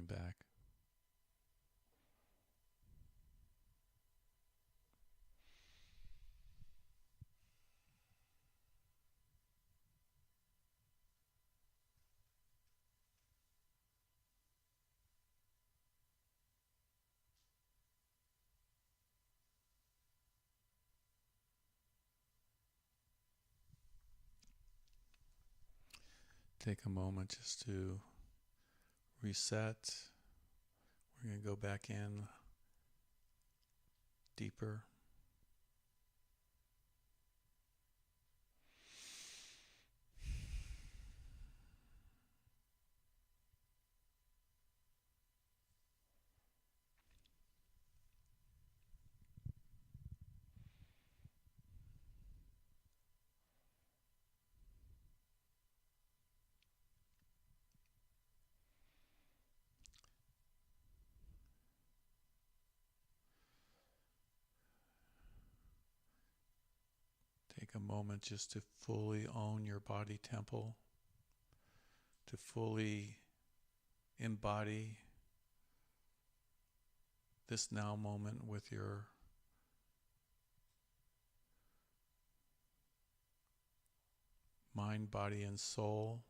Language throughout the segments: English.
back. Take a moment just to reset. We're going to go back in deeper. Take a moment just to fully own your body temple, to fully embody this now moment with your mind, body, and soul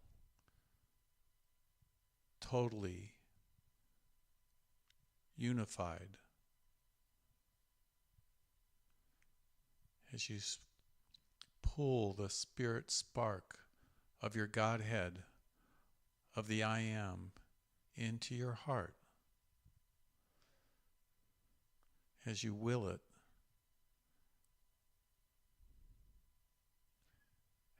totally unified as you pull the spirit spark of your Godhead, of the I Am, into your heart, as you will it,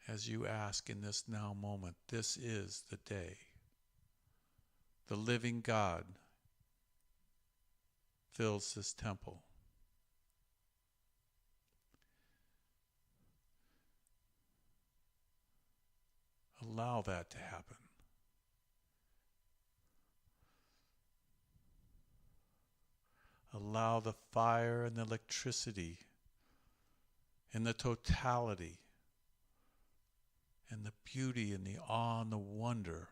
as you ask in this now moment, this is the day. The living God fills this temple. Allow that to happen. Allow the fire and the electricity and the totality and the beauty and the awe and the wonder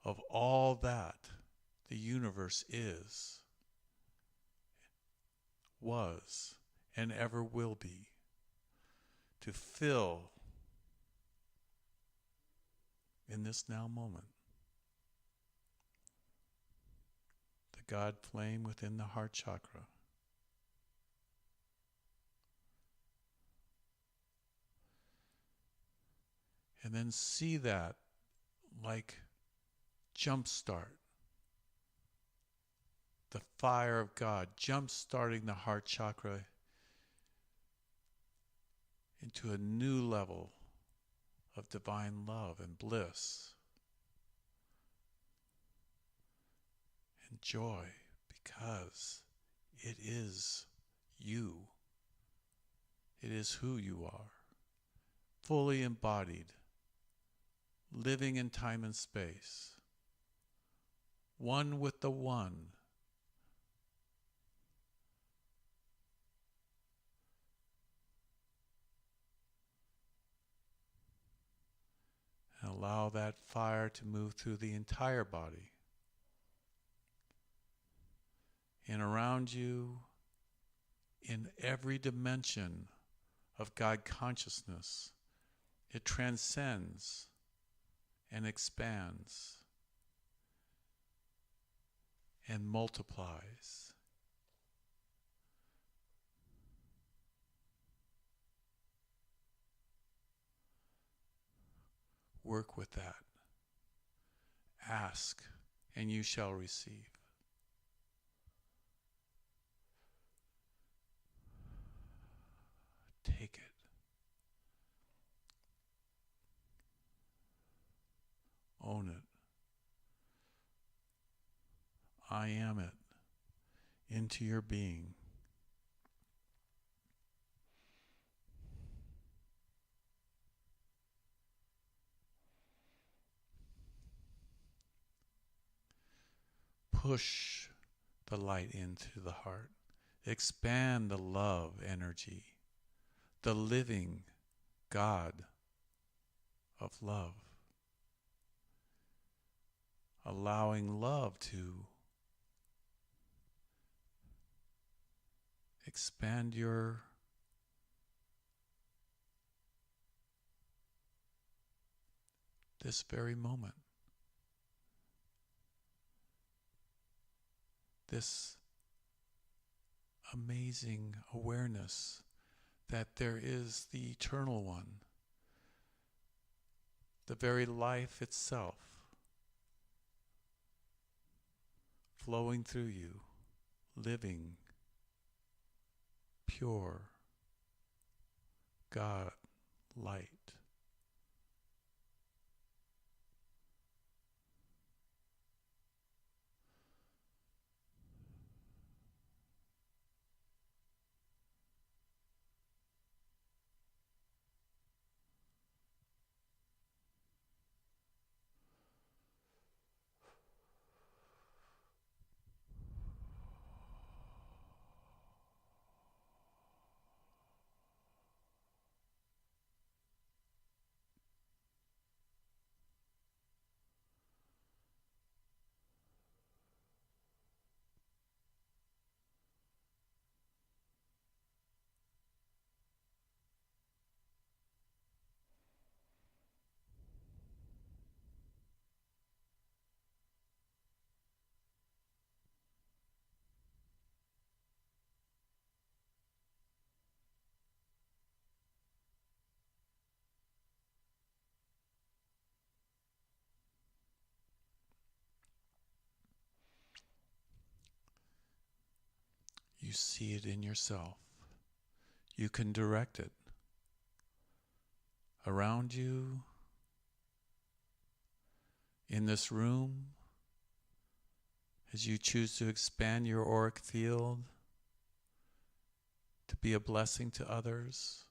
of all that the universe is, was, and ever will be, to fill in this now moment the God flame within the heart chakra. And then see that like jumpstart, the fire of God jump-starting the heart chakra into a new level of divine love and bliss and joy, because it is you. It is who you are, fully embodied, living in time and space, one with the one. And allow that fire to move through the entire body and around you in every dimension of God consciousness. It transcends and expands and multiplies. Work with that. Ask, and you shall receive. Take it. Own it. I am it into your being. Push the light into the heart. Expand the love energy, the living God of love. allowing love to expand your this very moment. This amazing awareness that there is the Eternal One, the very life itself, flowing through you, living, pure, God, light. You see it in yourself. You can direct it around you, in this room, as you choose to expand your auric field to be a blessing to others,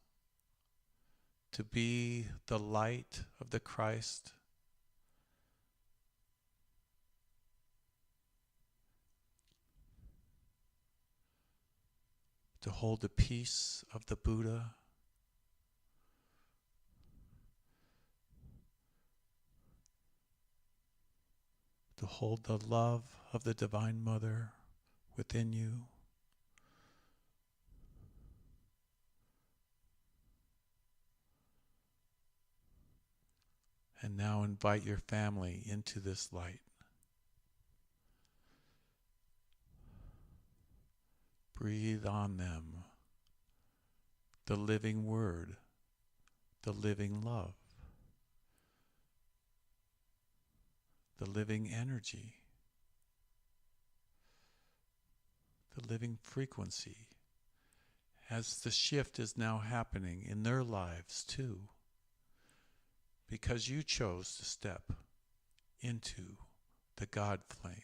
to be the light of the Christ, to hold the peace of the Buddha, to hold the love of the Divine Mother within you. And now invite your family into this light. Breathe on them the living word, the living love, the living energy, the living frequency, as the shift is now happening in their lives too, because you chose to step into the God flame.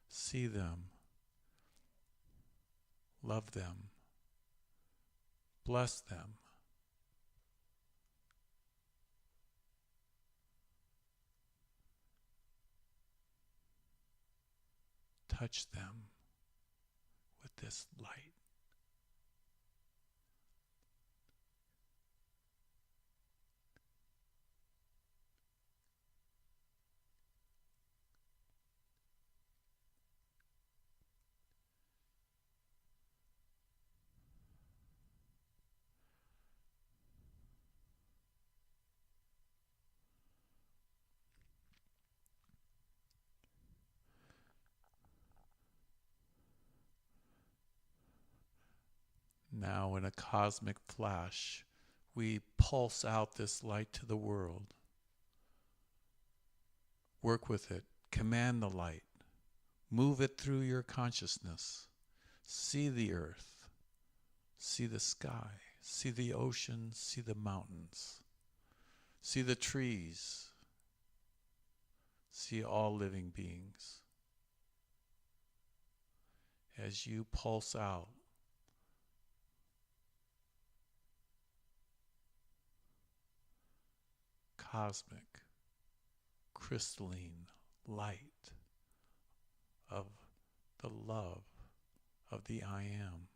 See them, love them, bless them, touch them with this light. Now in a cosmic flash, we pulse out this light to the world. Work with it, command the light, move it through your consciousness. See the earth, see the sky, see the ocean, see the mountains, see the trees, see all living beings. As you pulse out, cosmic, crystalline light of the love of the I Am.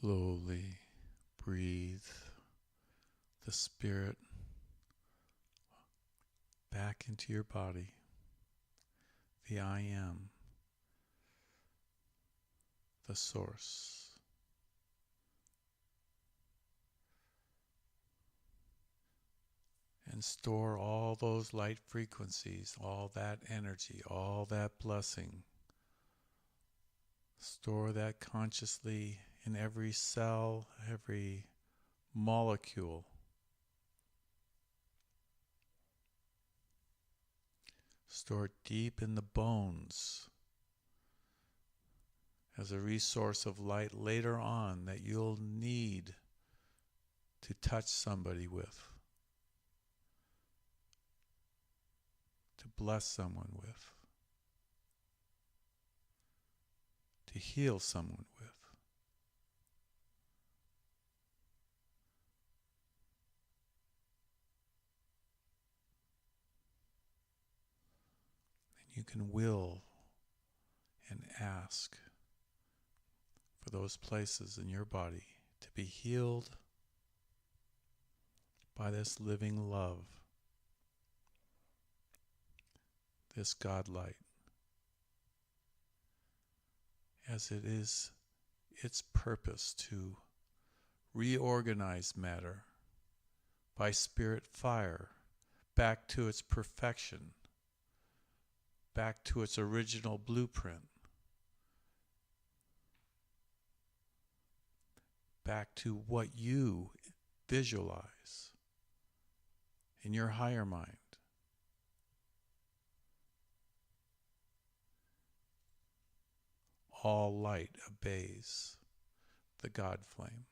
Slowly breathe the spirit back into your body, the I am, the source. And store all those light frequencies, all that energy, all that blessing. Store that consciously in every cell, every molecule. Store it deep in the bones as a resource of light later on that you'll need to touch somebody with, to bless someone with, to heal someone with. And you can will and ask for those places in your body to be healed by this living love, this God light, as it is its purpose to reorganize matter by spirit fire back to its perfection, back to its original blueprint, back to what you visualize in your higher mind. All light obeys the God flame.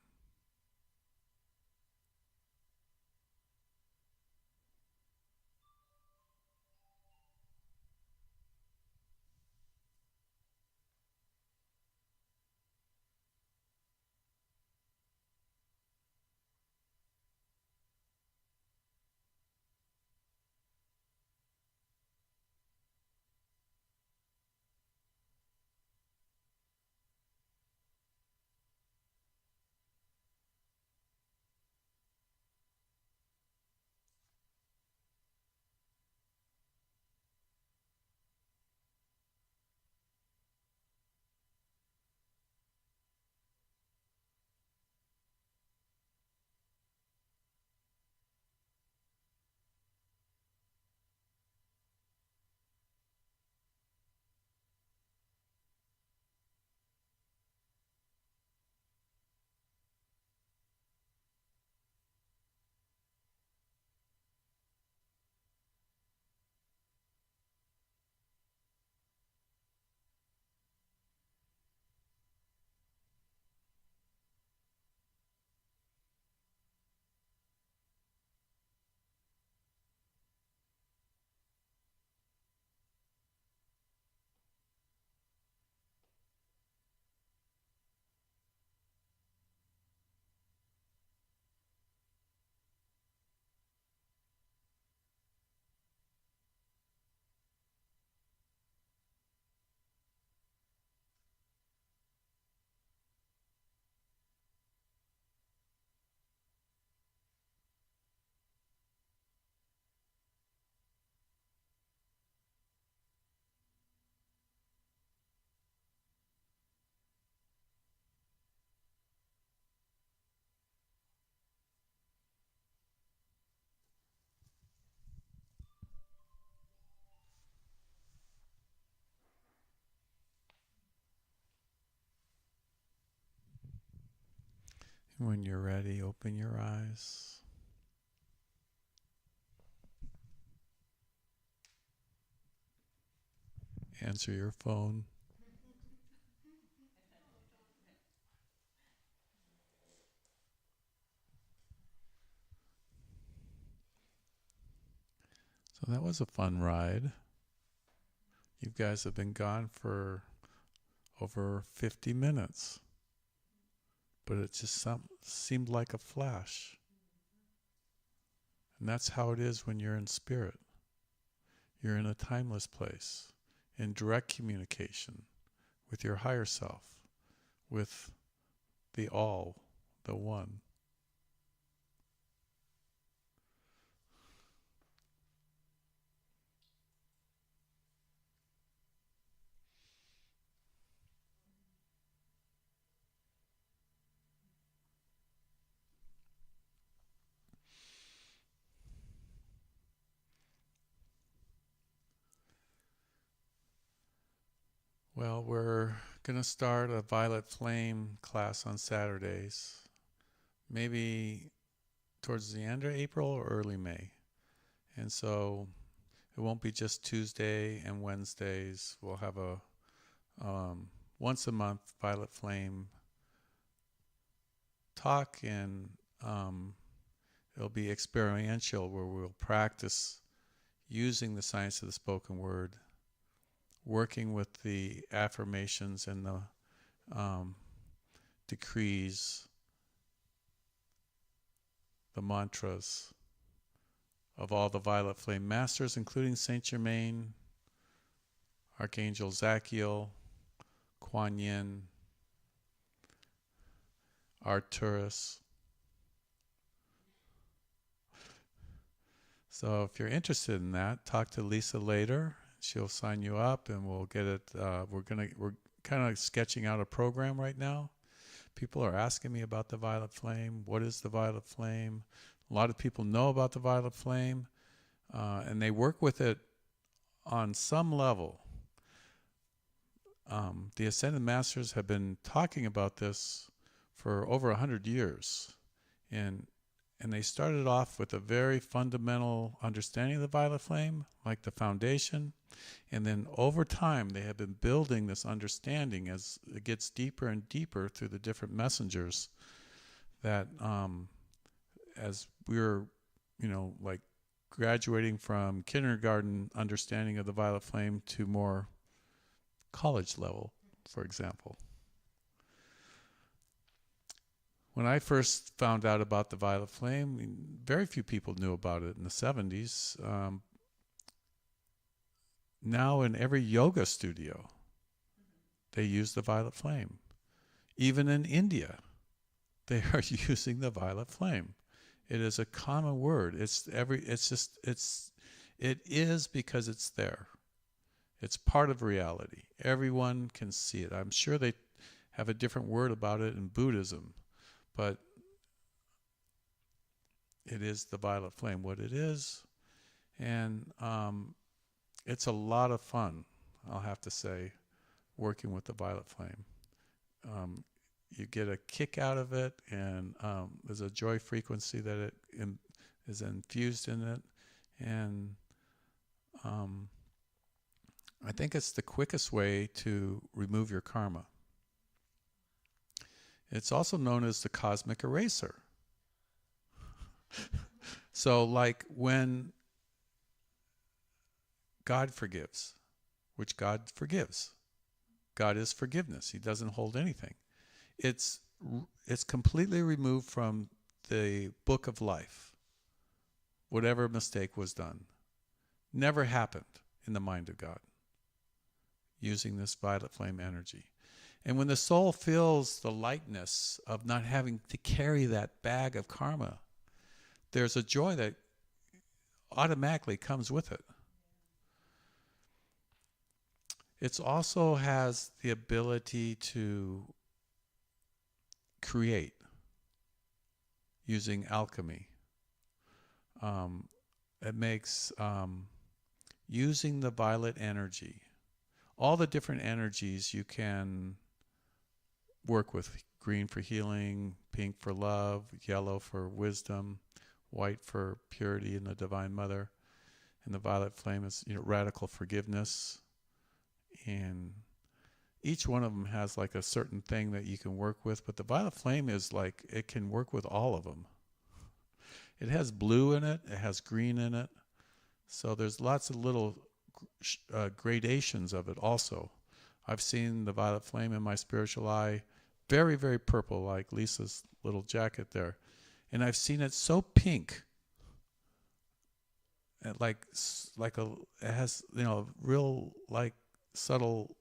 When you're ready, open your eyes. Answer your phone. So that was a fun ride. You guys have been gone for over 50 minutes. But it just seemed like a flash. And that's how it is when you're in spirit. You're in a timeless place, in direct communication with your higher self, with the all, the one. Well, we're going to start a Violet Flame class on Saturdays, maybe towards the end of April or early May. And so it won't be just Tuesday and Wednesdays. We'll have a once a month Violet Flame talk, and it'll be experiential, where we'll practice using the science of the spoken word, working with the affirmations and the decrees, the mantras of all the Violet Flame Masters, including Saint Germain, Archangel Zachiel, Kuan Yin, Arcturus. So if you're interested in that, talk to Lisa later. She'll sign you up, and we'll get it. We're kind of sketching out a program right now. People are asking me about the Violet Flame. What is the Violet Flame? A lot of people know about the Violet Flame, and they work with it on some level. The Ascended Masters have been talking about this for over 100 years, and they started off with a very fundamental understanding of the Violet Flame, like the foundation, and then over time they have been building this understanding as it gets deeper and deeper through the different messengers, that as we're, like graduating from kindergarten understanding of the Violet Flame to more college level, for example. When I first found out about the Violet Flame, very few people knew about it in the 70s. Now in every yoga studio, they use the Violet Flame. Even in India, they are using the Violet Flame. It is a common word. It is because it's there. It's part of reality. Everyone can see it. I'm sure they have a different word about it in Buddhism, but it is the Violet Flame, what it is. And it's a lot of fun, I'll have to say, working with the Violet Flame. You get a kick out of it, and there's a joy frequency that is infused in it. And I think it's the quickest way to remove your karma. It's also known as the cosmic eraser. So like when God forgives, which God forgives, God is forgiveness. He doesn't hold anything. It's completely removed from the book of life. Whatever mistake was done never happened in the mind of God, using this Violet Flame energy. And when the soul feels the lightness of not having to carry that bag of karma, there's a joy that automatically comes with it. It also has the ability to create using alchemy. It makes using the violet energy, all the different energies you can work with: green for healing, pink for love, yellow for wisdom, white for purity and the Divine Mother, and the Violet Flame is radical forgiveness. And each one of them has like a certain thing that you can work with, but the Violet Flame is like, it can work with all of them. It has blue in it, it has green in it, so there's lots of little gradations of it also. I've seen the Violet Flame in my spiritual eye very, very purple, like Lisa's little jacket there. And I've seen it so pink, and it has real like subtle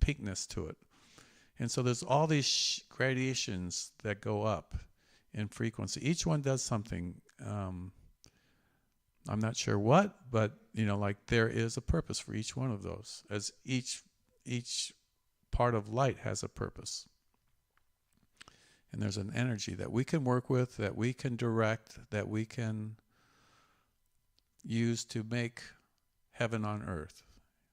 pinkness to it. And so there's all these gradations that go up in frequency. Each one does something. I'm not sure what, but like there is a purpose for each one of those, as each part of light has a purpose. And there's an energy that we can work with, that we can direct, that we can use to make heaven on earth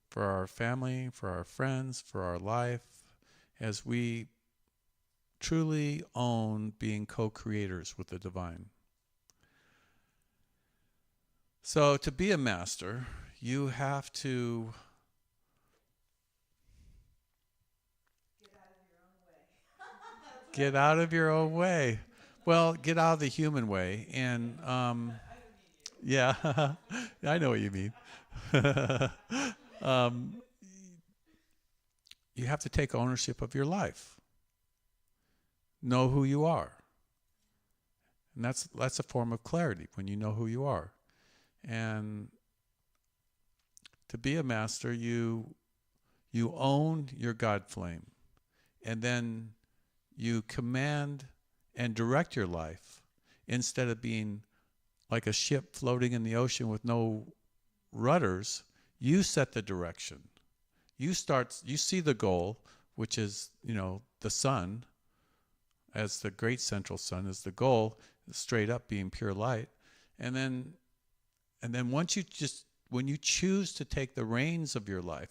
for our family, for our friends, for our life, as we truly own being co-creators with the divine. So to be a master, you have to get out of your own way. Well, get out of the human way. And yeah, I know what you mean. You have to take ownership of your life. Know who you are. And that's a form of clarity, when you know who you are. And to be a master, you own your God flame. And then you command and direct your life, instead of being like a ship floating in the ocean with no rudders. You set the direction. You see the goal, which is, the sun, as the great central sun is the goal, straight up being pure light. And then when you choose to take the reins of your life,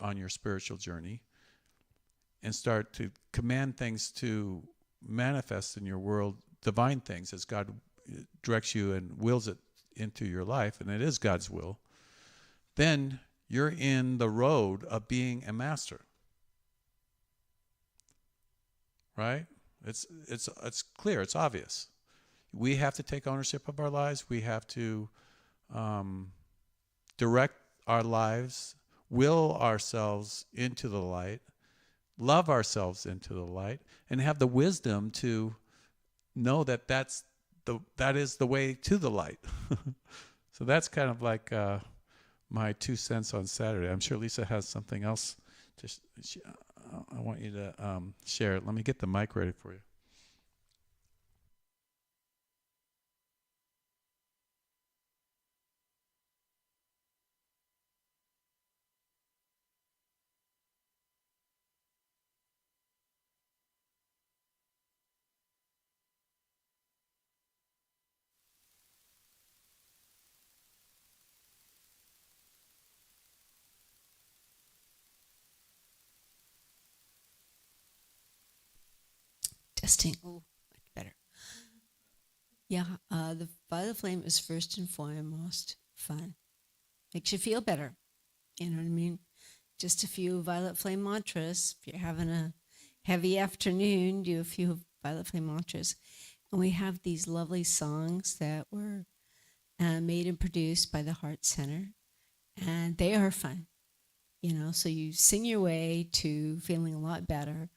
on your spiritual journey, and start to command things to manifest in your world, divine things, as God directs you and wills it into your life, and it is God's will, then you're in the road of being a master. Right? It's clear, it's obvious. We have to take ownership of our lives. We have to direct our lives, will ourselves into the light, love ourselves into the light, and have the wisdom to know that that is the way to the light. So that's kind of like my 2 cents on Saturday. I'm sure Lisa has something else I want you to share. Let me get the mic ready for you. Testing. Oh, much better. Yeah, the violet flame is first and foremost fun. Makes you feel better. You know what I mean? Just a few violet flame mantras. If you're having a heavy afternoon, do a few violet flame mantras. And we have these lovely songs that were made and produced by the Heart Center. And they are fun. So you sing your way to feeling a lot better.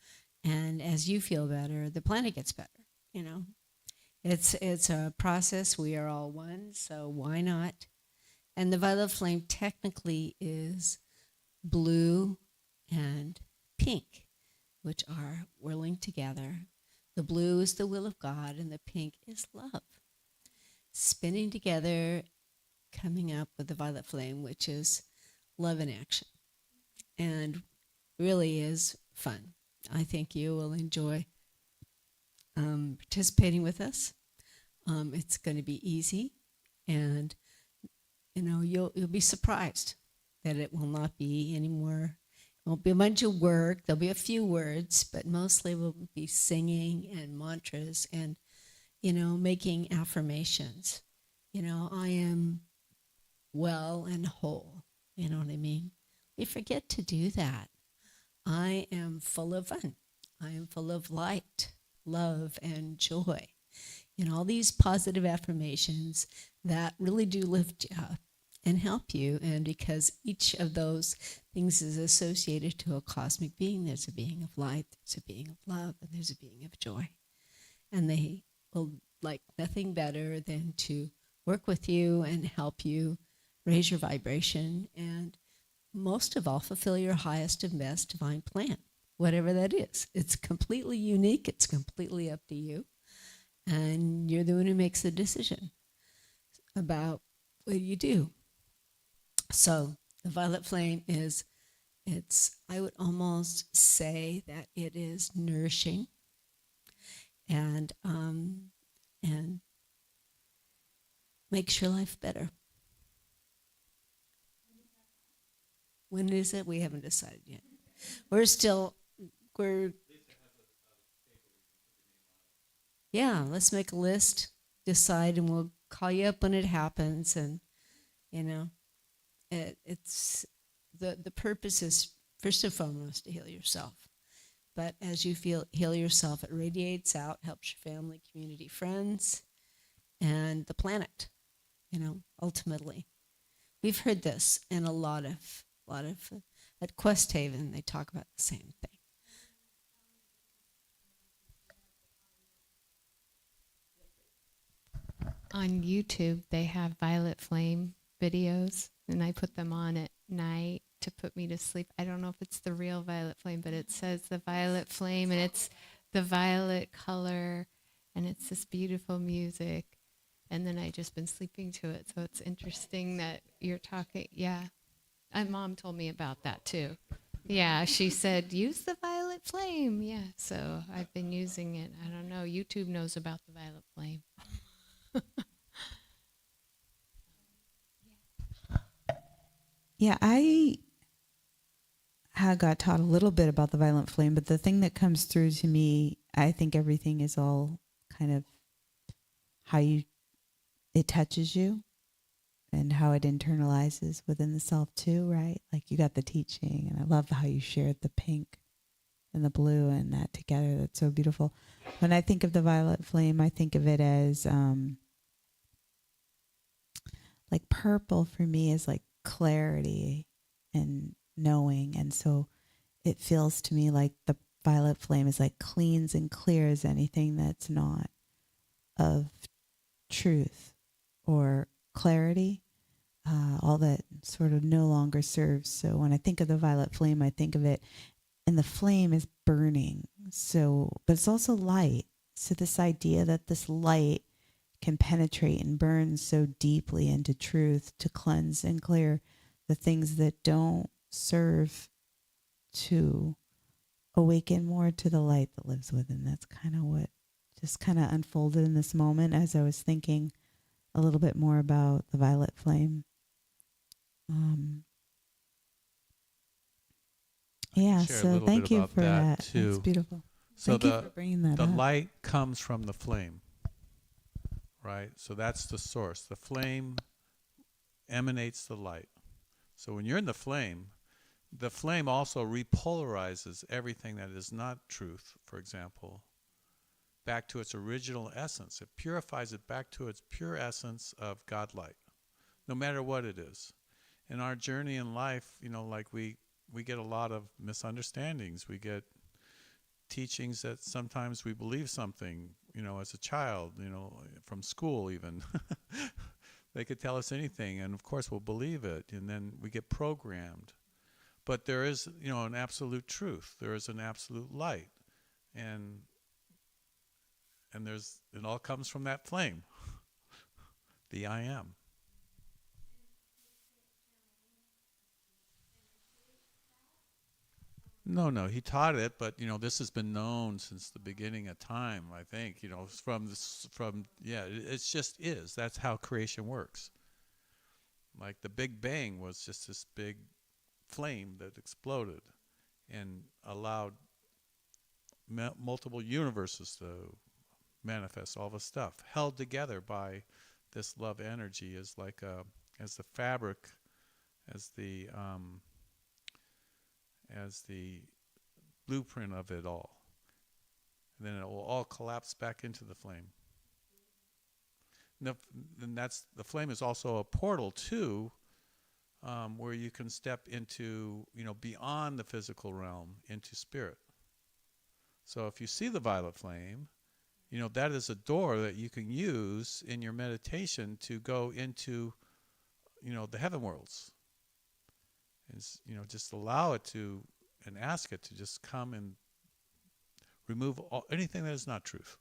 And as you feel better, the planet gets better. It's a process. We are all one, so why not? And the violet flame technically is blue and pink, which are whirling together. The blue is the will of God, and the pink is love. Spinning together, coming up with the violet flame, which is love in action. And really is fun. I think you will enjoy participating with us. It's going to be easy, and you'll be surprised that it will not be any more. It won't be a bunch of work. There'll be a few words, but mostly we'll be singing and mantras and making affirmations. I am well and whole. You know what I mean? We forget to do that. I am full of fun. I am full of light, love, and joy. All these positive affirmations that really do lift you up and help you. And because each of those things is associated to a cosmic being, there's a being of light, there's a being of love, and there's a being of joy. And they will like nothing better than to work with you and help you raise your vibration and most of all, fulfill your highest and best divine plan, whatever that is. It's completely unique. It's completely up to you. And you're the one who makes the decision about what you do. So the violet flame is, I would almost say that it is nourishing and makes your life better. When is it? We haven't decided yet. We're yeah, let's make a list, decide, and we'll call you up when it happens. And, you know, it's the purpose is first and foremost to heal yourself. But as you heal yourself, it radiates out, helps your family, community, friends, and the planet, ultimately. We've heard this in a lot of, at Quest Haven, they talk about the same thing. On YouTube, they have Violet Flame videos, and I put them on at night to put me to sleep. I don't know if it's the real Violet Flame, but it says the Violet Flame, and it's the violet color, and it's this beautiful music. And then I just been sleeping to it, so it's interesting that you're talking. Yeah, my mom told me about that too. Yeah, she said, use the Violet Flame. Yeah, so I've been using it. I don't know. YouTube knows about the Violet Flame. Yeah, I had got taught a little bit about the violet flame, but the thing that comes through to me, I think everything is all kind of how it touches you and how it internalizes within the self too, right? Like you got the teaching, and I love how you shared the pink and the blue and that together. That's so beautiful. When I think of the violet flame, I think of it as like purple for me is like clarity and knowing. And so it feels to me like the violet flame is like cleans and clears anything that's not of truth or clarity, all that sort of no longer serves. So when I think of the violet flame, I think of it, and the flame is burning. So, but it's also light. So this idea that this light can penetrate and burn so deeply into truth to cleanse and clear the things that don't serve, to awaken more to the light that lives within. That's kind of what just kind of unfolded in this moment as I was thinking a little bit more about the violet flame. Yeah, Share a so little thank bit you about for that, that. too. That's beautiful. So Thank you for bringing that the up. light comes from the flame, right? So that's the source. The flame emanates the light. So when you're in the flame also repolarizes everything that is not truth, for example, back to its original essence. It purifies it back to its pure essence of God light, no matter what it is. In our journey in life, like we get a lot of misunderstandings. We get teachings that sometimes we believe something, as a child, from school even. They could tell us anything, and of course we'll believe it, and then we get programmed. But there is, an absolute truth. There is an absolute light, and it all comes from that flame, the I am. No, he taught it, but this has been known since the beginning of time. I think it just is. That's how creation works. Like the Big Bang was just this big flame that exploded and allowed multiple universes to manifest. All the stuff held together by this love energy is like as the fabric, as the blueprint of it all. And then it will all collapse back into the flame. And the flame is also a portal too, where you can step into, beyond the physical realm into spirit. So if you see the violet flame, that is a door that you can use in your meditation to go into, the heaven worlds. And, just allow it to and ask it to just come and remove anything that is not truth.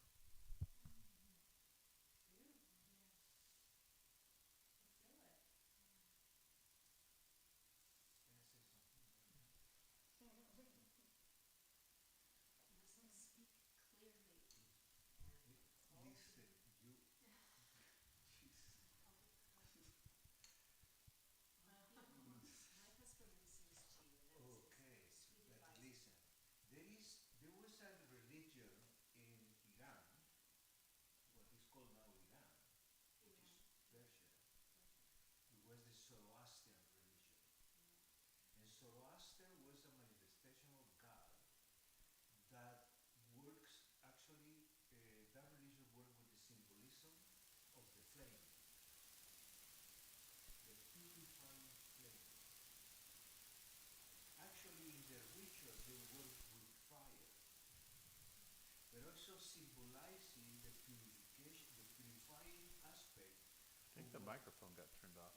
I think the microphone got turned off.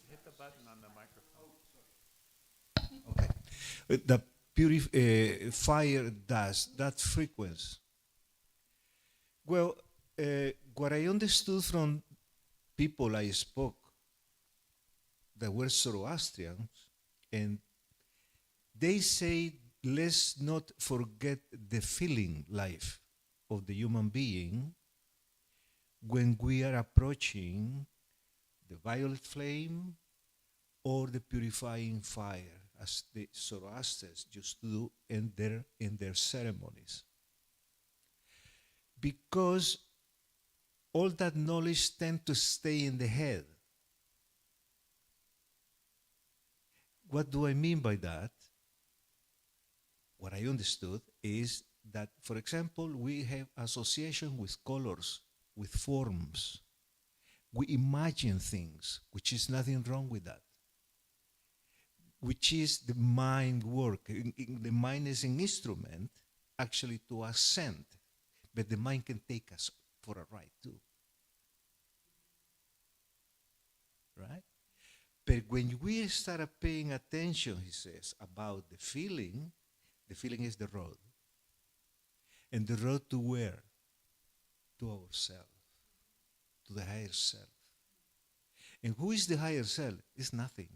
Hit the button on the microphone. The fire does, that frequency. Well, what I understood from people I spoke that were Zoroastrians, and they say, let's not forget the feeling life of the human being when we are approaching the violet flame or the purifying fire, as the Zoroastrians used to do in their ceremonies. Because all that knowledge tends to stay in the head. What do I mean by that? What I understood is that, for example, we have association with colors, with forms. We imagine things, which is nothing wrong with that, which is the mind work. The mind is an instrument actually to ascend, but the mind can take us for a ride too. Right? But when we start paying attention, he says, about the feeling is the road. And the road to where? To ourselves, to the higher self. And who is the higher self? It's nothing.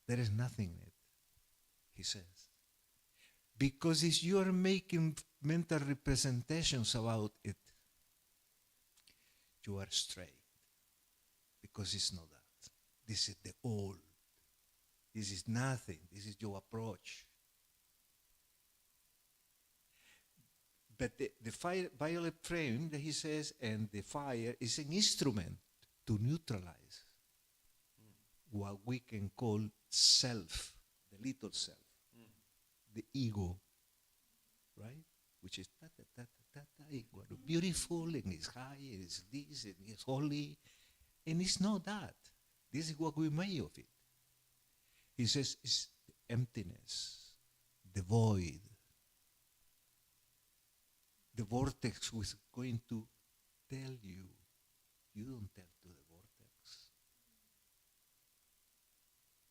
There is nothing in it, he says. Because if you are making mental representations about it, you are straight. Because it's not that. This is the old. This is nothing. This is your approach. But the fire, violet flame that he says, and the fire is an instrument to neutralize what we can call self, the little self, the ego, right? Which is beautiful and it's high and it's this and it's holy, and it's not that. This is what we made of it. He says it's the emptiness, the void. The vortex was going to tell you. You don't tell to the vortex.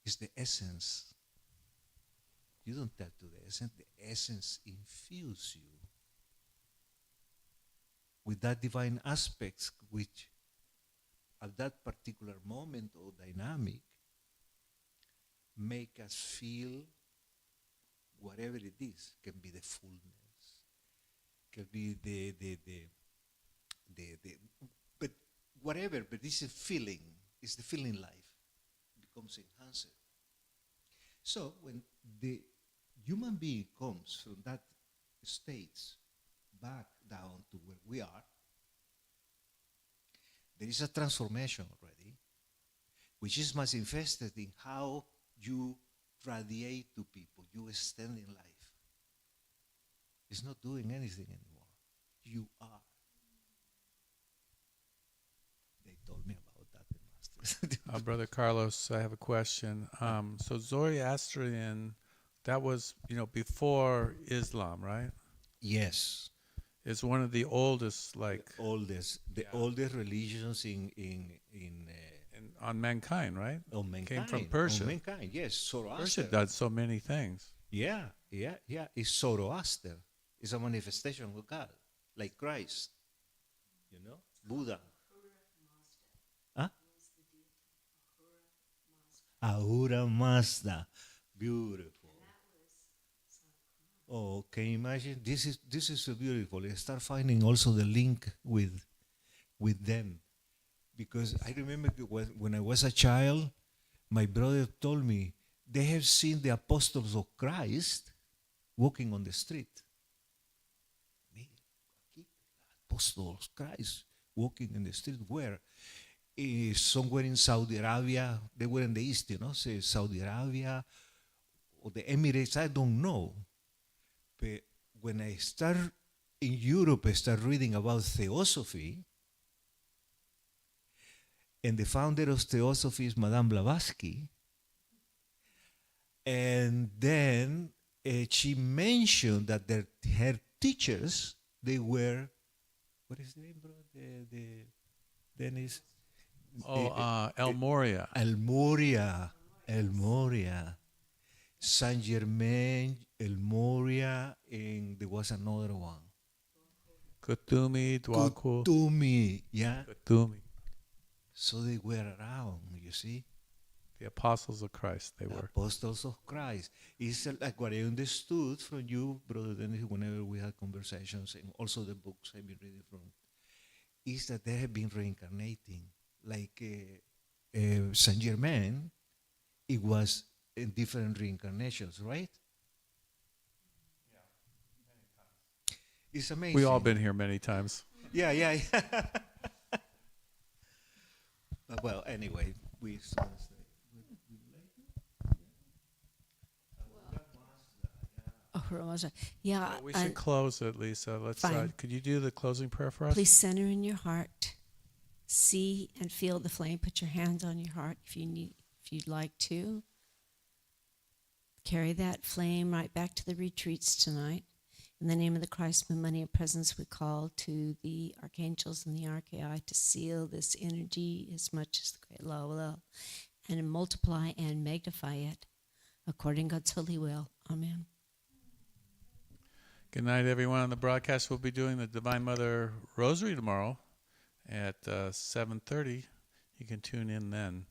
It's the essence. You don't tell to the essence. The essence infuses you with that divine aspects which at that particular moment or dynamic make us feel whatever it is. Can be the fullness, can be but whatever, but this is feeling, it's the feeling life, becomes enhanced. So when the human being comes from that state back down to where we are, there is a transformation already, which is manifested in how you radiate to people, you extend in life. It's not doing anything anymore. You are. They told me about that, the masters. Brother Carlos, I have a question. So Zoroastrian, that was, before Islam, right? Yes. It's one of the oldest, like, The oldest religions in and on mankind, right? On mankind. Came from Persia. On mankind, yes. Zoroaster. Persia does so many things. Yeah. It's Zoroaster. It's a manifestation of God, like Christ. You know, Buddha. Huh? Ahura Mazda. Beautiful. Oh, can you imagine? This is so beautiful. I start finding also the link with them, because I remember when I was a child, my brother told me they have seen the apostles of Christ walking on the street. Me, aquí, apostles of Christ walking in the street. Where? Somewhere in Saudi Arabia. They were in the east, say Saudi Arabia or the Emirates. I don't know. But when I start in Europe, I start reading about Theosophy. And the founder of Theosophy is Madame Blavatsky. And then she mentioned that her teachers, they were, what is the name, bro? The Dennis? El Moria. El Moria. Saint Germain, El Moria, and there was another one. Kutumi, Dwaku. Kutumi, yeah. Kutumi. So they were around, you see. The apostles of Christ, they The were. apostles of Christ. It's like what I understood from you, Brother Dennis, whenever we had conversations, and also the books I've been reading from, is that they have been reincarnating. Like Saint Germain, it was in different reincarnations, right? Yeah, many times. It's amazing. We all been here many times. Yeah. Well, anyway, we still stay. Ahura Mazda. Yeah. We should close it, Lisa. Let's. Fine. Could you do the closing prayer for us? Please center in your heart. See and feel the flame. Put your hands on your heart if you'd like to. Carry that flame right back to the retreats tonight. In the name of the Christ, my money and presence, we call to the archangels and the archai to seal this energy as much as the great law will, and multiply and magnify it according to God's holy will. Amen. Good night, everyone. On the broadcast, we'll be doing the Divine Mother Rosary tomorrow at 7:30. You can tune in then.